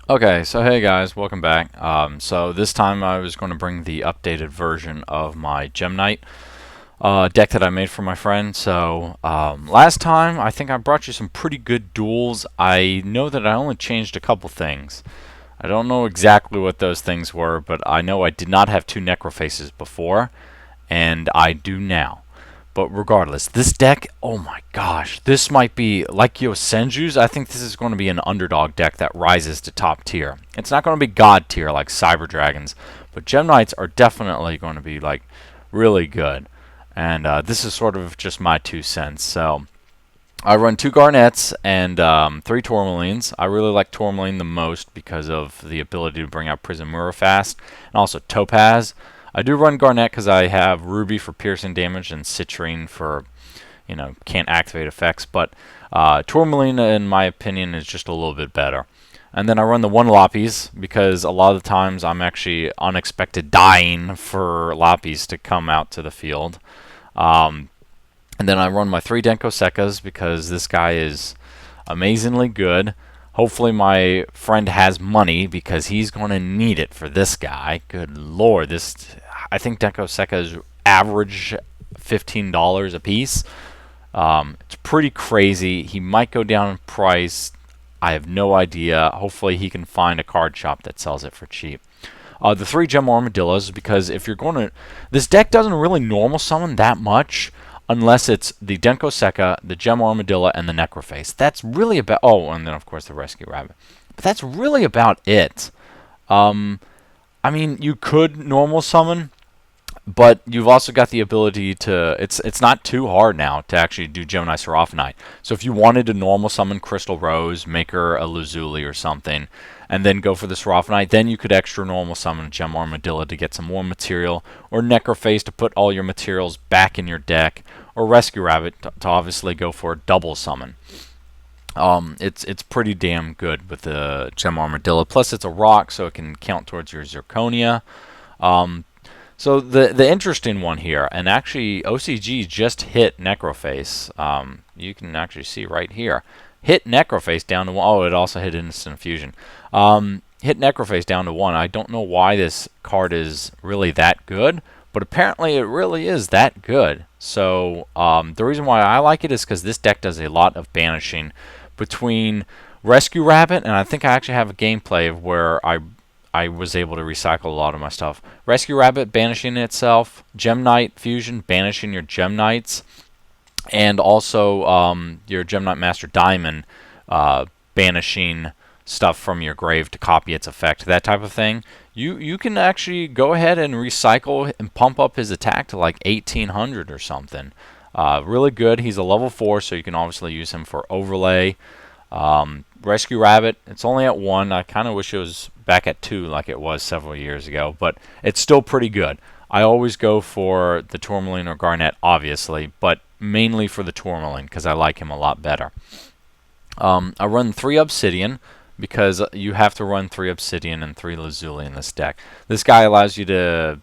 Okay, so hey guys, welcome back. So this time I was going to bring the updated version of my Gem Knight deck that I made for my friend. So last time I think I brought you some pretty good duels. I know that I only changed a couple things. I don't know exactly what those things were, but I know I did not have two Necrofaces before, and I do now. But regardless, this deck, oh my gosh, this might be like Yosenju's. I think this is going to be an underdog deck that rises to top tier. It's not going to be god tier like Cyber Dragons, but Gem Knights are definitely going to be like really good. And this is sort of just my 2 cents. So I run two Garnets and three Tourmalines. I really like Tourmaline the most because of the ability to bring out Prismura fast, and also Topaz. I do run Garnet because I have Ruby for piercing damage and Citrine for, can't activate effects. But Tourmaline, in my opinion, is just a little bit better. And then I run the one Lapis because a lot of the times I'm actually unexpected dying for Lapis to come out to the field. Um, and then I run my three Denko Sekkas because this guy is amazingly good. Hopefully my friend has money because he's going to need it for this guy. Good lord, I think Denko Sekkas average $15 a piece. It's pretty crazy. He might go down in price. I have no idea. Hopefully he can find a card shop that sells it for cheap. The three Gem Armadillos, because if you're going to... This deck doesn't really normal summon that much unless it's the Denko Sekka, the Gem Armadillo, and the Necroface. That's really about... Oh, and then of course the Rescue Rabbit. But that's really about it. I mean, you could normal summon, but you've also got the ability to... It's not too hard now to actually do Gemini Seraphonite. So if you wanted to normal summon Crystal Rose, make her a Lazuli or something, and then go for the Seraphonite, then you could extra normal summon Gem Armadillo to get some more material, or Necroface to put all your materials back in your deck, or Rescue Rabbit to obviously go for a double summon. It's pretty damn good with the Gem Armadillo. Plus, it's a rock, so it can count towards your Zirconia. So the interesting one here, and actually OCG just hit Necroface. You can actually see right here. Hit Necroface down to 1. Oh, it also hit Instant Fusion. Hit Necroface down to 1. I don't know why this card is really that good, but apparently it really is that good. So the reason why I like it is because this deck does a lot of banishing between Rescue Rabbit, and I think I actually have a gameplay of where I was able to recycle a lot of my stuff. Rescue Rabbit banishing itself, Gem Knight Fusion banishing your Gem Knights, and also your Gem Knight Master Diamond banishing stuff from your grave to copy its effect, that type of thing. You can actually go ahead and recycle and pump up his attack to like 1800 or something. Really good. He's a level 4, so you can obviously use him for overlay. Rescue Rabbit, it's only at 1. I kind of wish it was back at 2 like it was several years ago, but it's still pretty good. I always go for the Tourmaline or Garnet, obviously, but mainly for the Tourmaline because I like him a lot better. I run 3 Obsidian because you have to run 3 Obsidian and 3 Lazuli in this deck. This guy allows you to,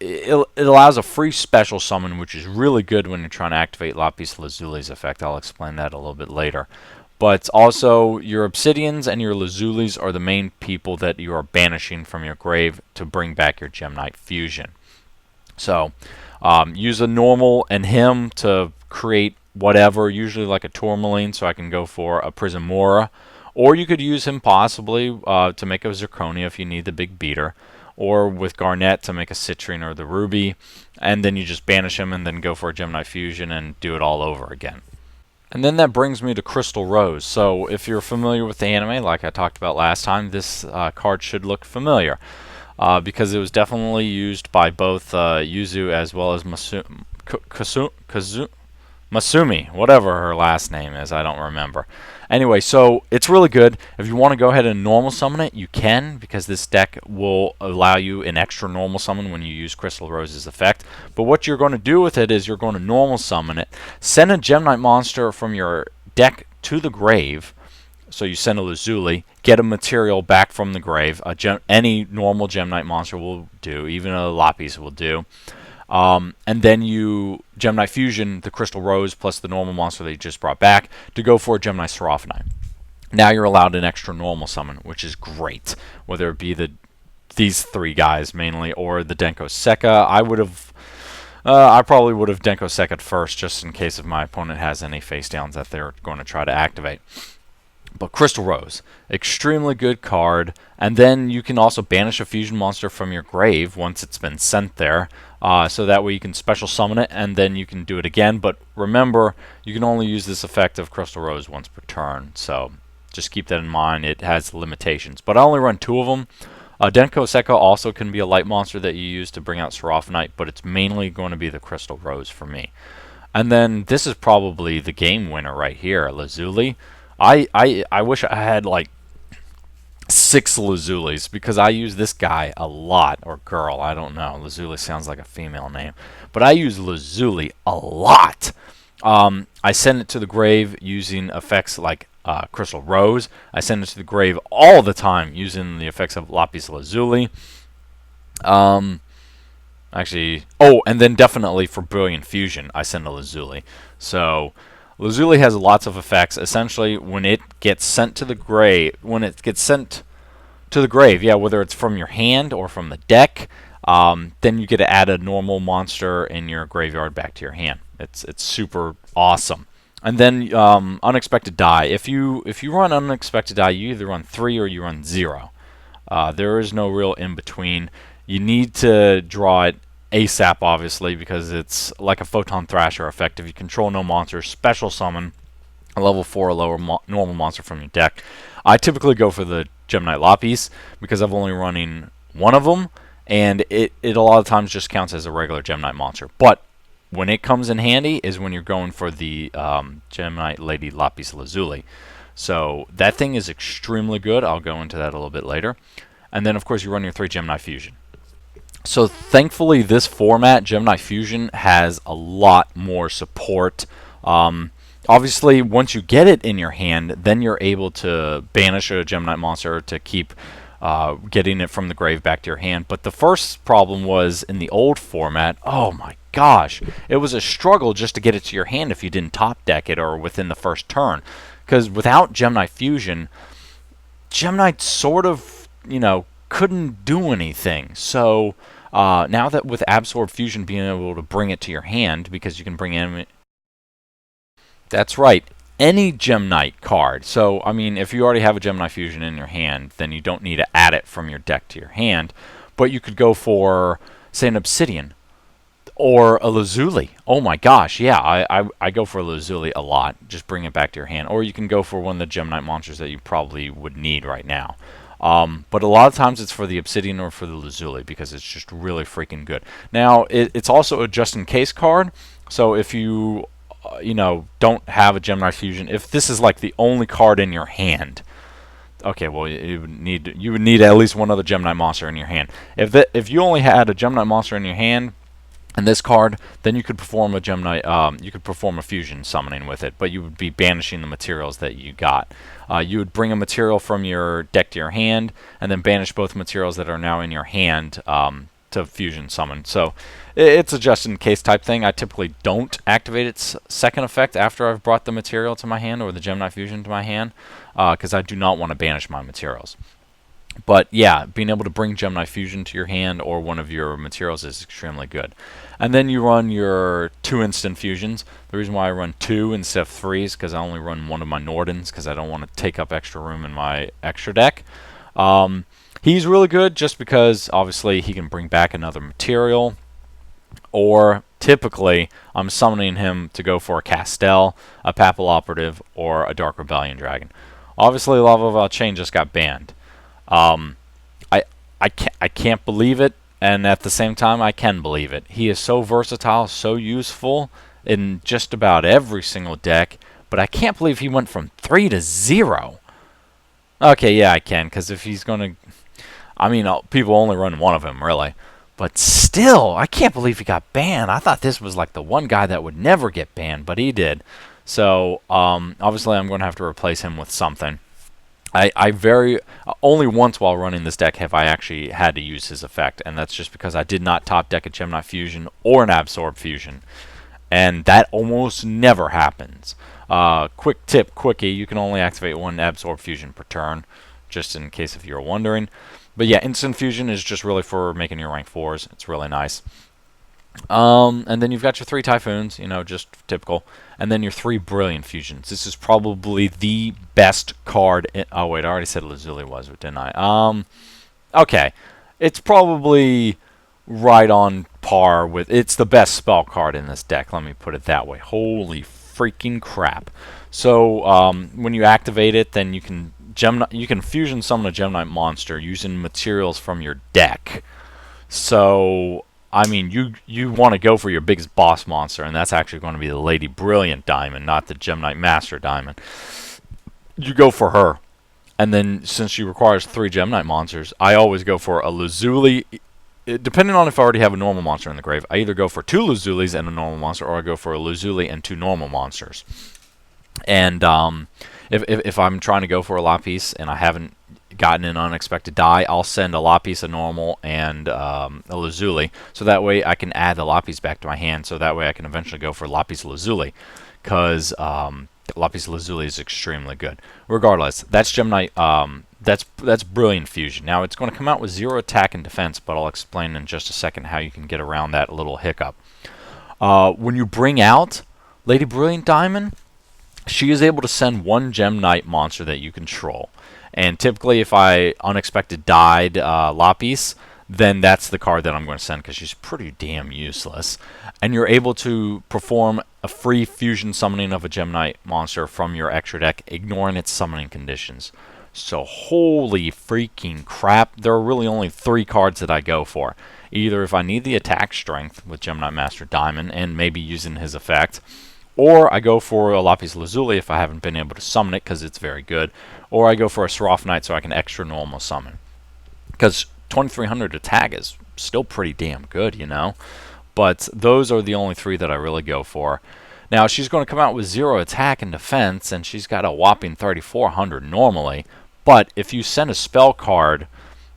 it allows a free special summon, which is really good when you're trying to activate Lapis Lazuli's effect. I'll explain that a little bit later. But also, your Obsidians and your Lazulis are the main people that you are banishing from your grave to bring back your Gem Knight Fusion. So, use a normal and him to create whatever, usually like a Tourmaline, so I can go for a Prismura. Or you could use him possibly to make a Zirconia if you need the big beater. Or with Garnet to make a Citrine or the Ruby. And then you just banish him and then go for a Gem Knight Fusion and do it all over again. And then that brings me to Crystal Rose. So if you're familiar with the anime, like I talked about last time, this card should look familiar. Because it was definitely used by both Yuzu as well as Masumi, whatever her last name is, I don't remember. Anyway, so it's really good. If you want to go ahead and normal summon it, you can, because this deck will allow you an extra normal summon when you use Crystal Rose's effect. But what you're going to do with it is you're going to normal summon it, send a Gem Knight monster from your deck to the grave. So you send a Lazuli, get a material back from the grave. Any normal Gem Knight monster will do, even a Lapis will do. And then you Gem Knight Fusion the Crystal Rose plus the normal monster that you just brought back to go for a Gem Knight Seraphonite. Now you're allowed an extra normal summon, which is great. Whether it be these three guys mainly or the Denko Sekka, I probably would have Denko Sekka first, just in case if my opponent has any face downs that they're going to try to activate. But Crystal Rose, extremely good card, and then you can also banish a fusion monster from your grave once it's been sent there, so that way you can special summon it, and then you can do it again. But remember, you can only use this effect of Crystal Rose once per turn, so just keep that in mind. It has limitations, but I only run 2 of them. Denko Sekka also can be a light monster that you use to bring out Seraphonite, but it's mainly going to be the Crystal Rose for me. And then this is probably the game winner right here, Lazuli. I wish I had like 6 Lazulis because I use this guy a lot, or girl, I don't know. Lazuli sounds like a female name, but I use Lazuli a lot. I send it to the grave using effects like Crystal Rose. I send it to the grave all the time using the effects of Lapis Lazuli. Actually, oh, and then definitely for Brilliant Fusion, I send a Lazuli. So Lazuli has lots of effects. Essentially, when it gets sent to the grave, yeah, whether it's from your hand or from the deck, then you get to add a normal monster in your graveyard back to your hand. It's super awesome. And then Unexpected Die. If you run Unexpected Die, you either run 3 or you run 0. There is no real in between. You need to draw it ASAP, obviously, because it's like a Photon Thrasher effect. If you control no monsters, special summon a level 4 or lower normal monster from your deck. I typically go for the Gem Knight Lapis because I've only running 1 of them, and it a lot of times just counts as a regular Gem Knight monster. But when it comes in handy is when you're going for the Gem Knight Lady Lapis Lazuli. So that thing is extremely good. I'll go into that a little bit later. And then, of course, you run your 3 Gem Knight Fusion. So thankfully, this format, Gem Knight Fusion, has a lot more support. Obviously, once you get it in your hand, then you're able to banish a Gem Knight monster to keep getting it from the grave back to your hand. But the first problem was in the old format, oh my gosh, it was a struggle just to get it to your hand if you didn't top deck it or within the first turn. Because without Gem Knight Fusion, Gem Knight sort of, couldn't do anything. So now that with Absorb Fusion being able to bring it to your hand, because you can bring in, that's right, any Gem Knight card. So, I mean, if you already have a Gem Knight Fusion in your hand, then you don't need to add it from your deck to your hand. But you could go for, say, an Obsidian or a Lazuli. Oh my gosh, yeah, I go for a Lazuli a lot. Just bring it back to your hand. Or you can go for one of the Gem Knight monsters that you probably would need right now. But a lot of times it's for the Obsidian or for the Lazuli because it's just really freaking good. Now, it's also a just-in-case card. So if you don't have a Gem Knight Fusion, if this is like the only card in your hand, okay, well, you would need at least one other Gem Knight monster in your hand. If you only had a Gem Knight monster in your hand and this card, then you could perform a Gem Knight, you could perform a fusion summoning with it, but you would be banishing the materials that you got. You would bring a material from your deck to your hand, and then banish both materials that are now in your hand to fusion summon. So it's a just-in-case type thing. I typically don't activate its second effect after I've brought the material to my hand or the Gem Knight Fusion to my hand, because I do not want to banish my materials. But yeah, being able to bring Gem Knight Fusion to your hand or one of your materials is extremely good. And then you run your 2 instant fusions. The reason why I run 2 instead of 3 is because I only run one of my Nordens because I don't want to take up extra room in my extra deck. He's really good just because obviously he can bring back another material. Or typically I'm summoning him to go for a Castel, a Papal Operative, or a Dark Rebellion Dragon. Obviously Lava Valchain just got banned. I can't believe it, and at the same time I can believe it. He is so versatile, so useful in just about every single deck, but I can't believe he went from 3 to 0. Okay, yeah, I can, because if he's going to, I mean, people only run one of him, really. But still, I can't believe he got banned. I thought this was like the one guy that would never get banned, but he did. So, obviously I'm going to have to replace him with something. Only once while running this deck have I actually had to use his effect, and that's just because I did not top deck a Gem Knight Fusion or an Absorb Fusion, and that almost never happens. Quick tip, quickie, you can only activate one Absorb Fusion per turn, just in case if you're wondering. But yeah, Instant Fusion is just really for making your rank 4s. It's really nice. And then you've got your 3 Typhoons, just typical. And then your 3 Brilliant Fusions. This is probably the best card. Oh, wait, I already said Lazuli was, didn't I? Okay. It's probably right on par with... It's the best spell card in this deck, let me put it that way. Holy freaking crap. So, when you activate it, then you can fusion summon a Gem Knight monster using materials from your deck. So... I mean, you want to go for your biggest boss monster, and that's actually going to be the Lady Brilliant Diamond, not the Gem Knight Master Diamond. You go for her. And then, since she requires 3 Gem Knight monsters, I always go for a Lazuli. Depending on if I already have a normal monster in the grave, I either go for 2 Lazulis and a normal monster, or I go for a Lazuli and 2 normal monsters. And if I'm trying to go for a Lapis and I haven't gotten an unexpected die, I'll send a Lapis, a normal, and a Lazuli, so that way I can add the Lapis back to my hand, so that way I can eventually go for Lapis Lazuli, because Lapis Lazuli is extremely good. Regardless, that's Gem Knight, that's Brilliant Fusion. Now, it's going to come out with 0 attack and defense, but I'll explain in just a second how you can get around that little hiccup. When you bring out Lady Brilliant Diamond, she is able to send 1 Gem Knight monster that you control. And typically, if I unexpected died Lapis, then that's the card that I'm going to send, because she's pretty damn useless. And you're able to perform a free fusion summoning of a Gem Knight monster from your extra deck, ignoring its summoning conditions. So holy freaking crap, there are really only 3 cards that I go for. Either if I need the attack strength with Gem Knight Master Diamond, and maybe using his effect, or I go for a Lapis Lazuli if I haven't been able to summon it because it's very good. Or I go for a Seraph Knight so I can extra normal summon. Because 2300 attack is still pretty damn good, But those are the only 3 that I really go for. Now, she's going to come out with 0 attack and defense, and she's got a whopping 3400 normally. But if you send a spell card,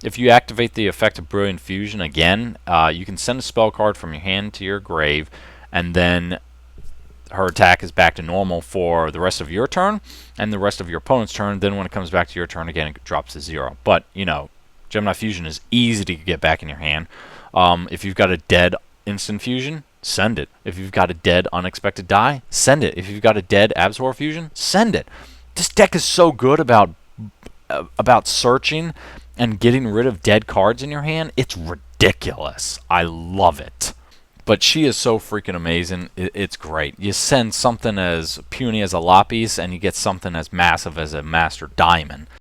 if you activate the effect of Brilliant Fusion again, you can send a spell card from your hand to your grave, and then her attack is back to normal for the rest of your turn and the rest of your opponent's turn. Then when it comes back to your turn again, it drops to 0. But, Gem Knight Fusion is easy to get back in your hand. If you've got a dead Instant Fusion, send it. If you've got a dead Unexpected Die, send it. If you've got a dead Absorb Fusion, send it. This deck is so good about searching and getting rid of dead cards in your hand. It's ridiculous. I love it. But she is so freaking amazing. It's great. You send something as puny as a Lapis, and you get something as massive as a Master Diamond.